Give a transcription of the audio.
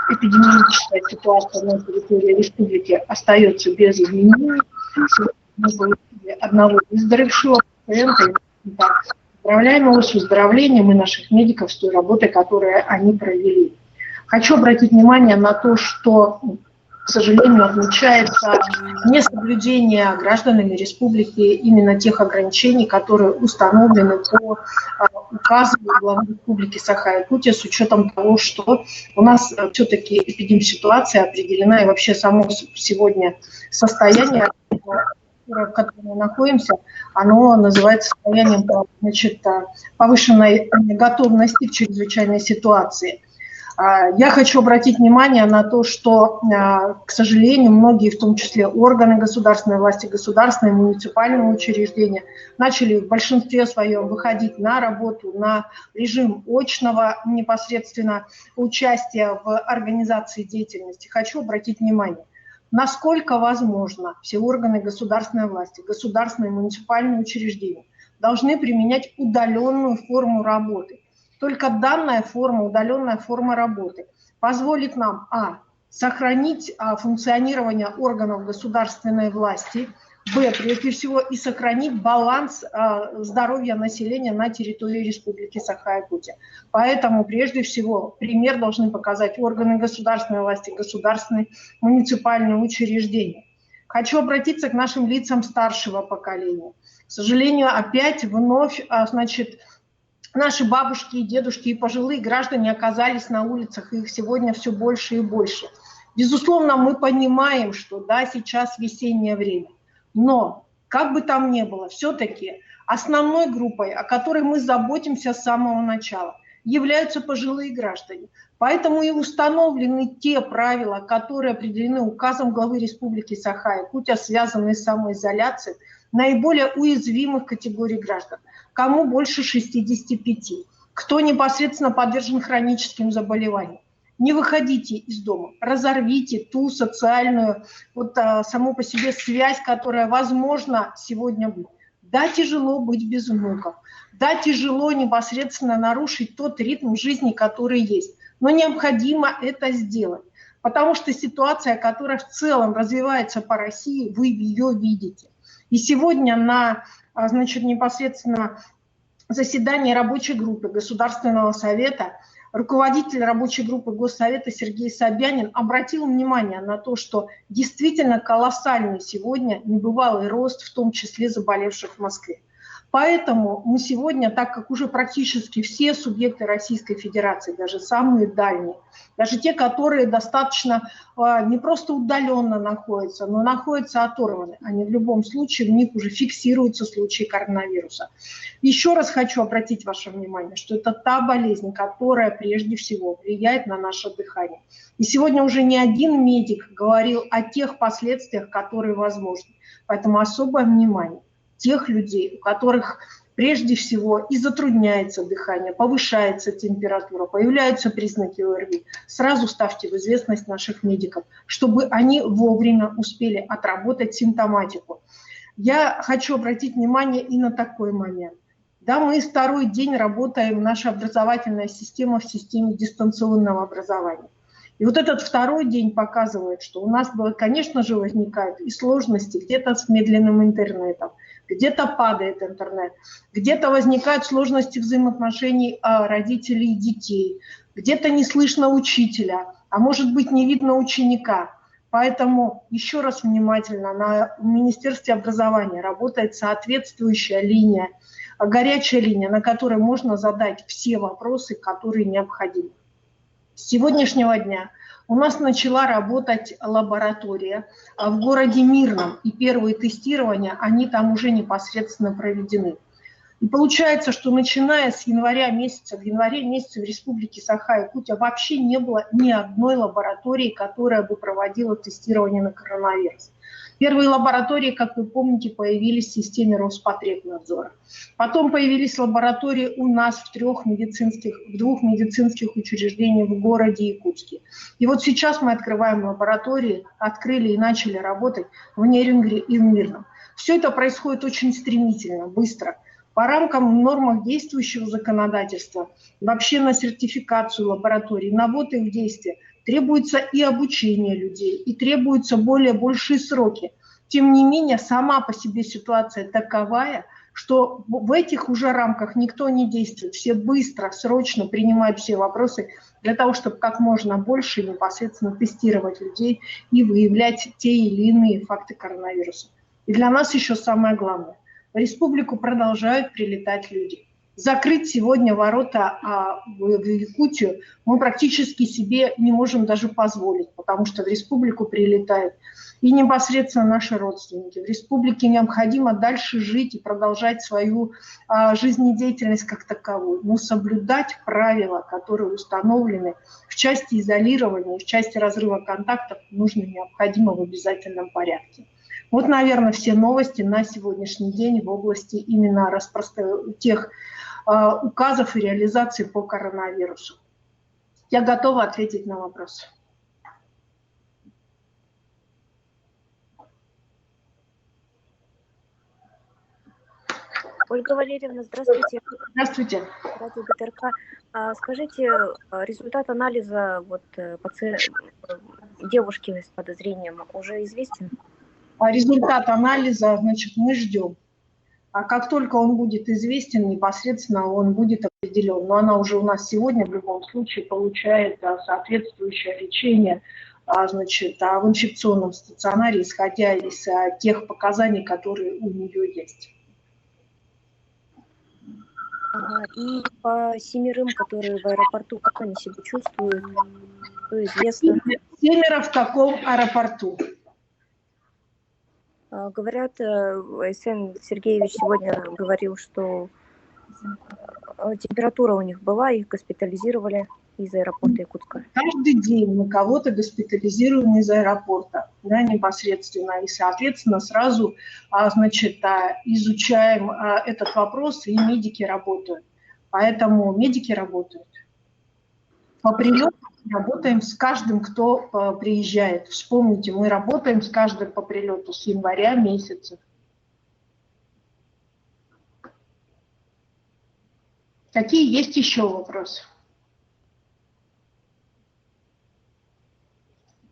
эпидемиологическая ситуация на территории республики остается без изменений. Мы получили одного выздоровевшего пациента. Поздравляем его с выздоровлением и наших медиков с той работой, которую они провели. Хочу обратить внимание на то, что, к сожалению, отмечается несоблюдение гражданами республики именно тех ограничений, которые установлены по указу главы республики Саха-Якутия, с учетом того, что у нас все-таки эпидемситуация определена, и вообще само сегодня состояние, в котором мы находимся, оно называется состоянием, значит, повышенной готовности к чрезвычайной ситуации. Я хочу обратить внимание на то, что, к сожалению, многие, в том числе органы государственной власти, государственные, муниципальные учреждения, начали в большинстве своем выходить на работу, на режим очного непосредственно участия в организации деятельности. Хочу обратить внимание, насколько возможно, все органы государственной власти, государственные муниципальные учреждения должны применять удаленную форму работы. Только данная форма, удаленная форма работы позволит нам, сохранить функционирование органов государственной власти, прежде всего, и сохранить баланс здоровья населения на территории Республики Саха-Якутия. Поэтому, прежде всего, пример должны показать органы государственной власти, государственные муниципальные учреждения. Хочу обратиться к нашим лицам старшего поколения. К сожалению, опять вновь, наши бабушки и дедушки и пожилые граждане оказались на улицах, и их сегодня все больше и больше. Безусловно, мы понимаем, что да, сейчас весеннее время, но как бы там ни было, все-таки основной группой, о которой мы заботимся с самого начала, являются пожилые граждане. Поэтому и установлены те правила, которые определены указом главы Республики Саха-Якутия, связанные с самоизоляцией наиболее уязвимых категорий граждан. Кому больше 65, кто непосредственно подвержен хроническим заболеваниям. Не выходите из дома, разорвите ту социальную, саму по себе связь, которая возможна сегодня быть. Да, тяжело быть без внуков, да, тяжело непосредственно нарушить тот ритм жизни, который есть, но необходимо это сделать, потому что ситуация, которая в целом развивается по России, вы ее видите. И сегодня непосредственно заседании рабочей группы Государственного совета руководитель рабочей группы Госсовета Сергей Собянин обратил внимание на то, что действительно колоссальный сегодня небывалый рост, в том числе заболевших в Москве. Поэтому мы сегодня, так как уже практически все субъекты Российской Федерации, даже самые дальние, даже те, которые достаточно не просто удаленно находятся, но находятся оторваны, они в любом случае, в них уже фиксируются случаи коронавируса. Еще раз хочу обратить ваше внимание, что это та болезнь, которая прежде всего влияет на наше дыхание. И сегодня уже не один медик говорил о тех последствиях, которые возможны. Поэтому особое внимание тех людей, у которых прежде всего и затрудняется дыхание, повышается температура, появляются признаки ОРВИ, сразу ставьте в известность наших медиков, чтобы они вовремя успели отработать симптоматику. Я хочу обратить внимание и на такой момент. Да, мы второй день работаем, наша образовательная система в системе дистанционного образования. И вот этот второй день показывает, что у нас, конечно же, возникают и сложности где-то с медленным интернетом, где-то падает интернет, где-то возникают сложности взаимоотношений родителей и детей, где-то не слышно учителя, а может быть не видно ученика. Поэтому еще раз внимательно, на Министерстве образования работает соответствующая линия, горячая линия, на которой можно задать все вопросы, которые необходимы. С сегодняшнего дня у нас начала работать лаборатория в городе Мирном, и первые тестирования, они там уже непосредственно проведены. И получается, что начиная с января месяца, в январе месяце в Республике Саха-Якутия вообще не было ни одной лаборатории, которая бы проводила тестирование на коронавирус. Первые лаборатории, как вы помните, появились в системе Роспотребнадзора. Потом появились лаборатории у нас в двух медицинских учреждениях в городе Якутске. И вот сейчас мы открываем лаборатории, открыли и начали работать в Нерюнгри и в Мирном. Все это происходит очень стремительно, быстро. По рамкам нормах действующего законодательства, вообще на сертификацию лабораторий, на ввод их в действие требуется и обучение людей, и требуются большие сроки. Тем не менее, сама по себе ситуация таковая, что в этих уже рамках никто не действует. Все быстро, срочно принимают все вопросы для того, чтобы как можно больше непосредственно тестировать людей и выявлять те или иные факты коронавируса. И для нас еще самое главное. В республику продолжают прилетать люди. Закрыть сегодня ворота в Якутию мы практически себе не можем даже позволить, потому что в республику прилетают и непосредственно наши родственники. В республике необходимо дальше жить и продолжать свою жизнедеятельность как таковую, но соблюдать правила, которые установлены в части изолирования, в части разрыва контактов, нужно необходимо в обязательном порядке. Вот, наверное, все новости на сегодняшний день в области именно тех указов и реализации по коронавирусу. Я готова ответить на вопрос. Ольга Валерьевна, здравствуйте. Здравствуйте. Радио ГТРК. Скажите, результат анализа девушки с подозрением уже известен? Результат анализа, значит, мы ждем. А как только он будет известен, непосредственно он будет определен. Но она уже у нас сегодня в любом случае получает соответствующее лечение, значит, в инфекционном стационаре, исходя из тех показаний, которые у нее есть. Ага. И по 7, которые в аэропорту, как они себя чувствуют? Что известно? 7 в каком аэропорту? Говорят, Айсен Сергеевич сегодня говорил, что температура у них была, их госпитализировали из аэропорта Якутска. Каждый день мы кого-то госпитализируем из аэропорта, да, непосредственно, и, соответственно, сразу, значит, изучаем этот вопрос, и медики работают. Поэтому медики работают. По прилету работаем с каждым, кто приезжает. Вспомните, мы работаем с каждым по прилету с января месяца. Какие есть еще вопросы?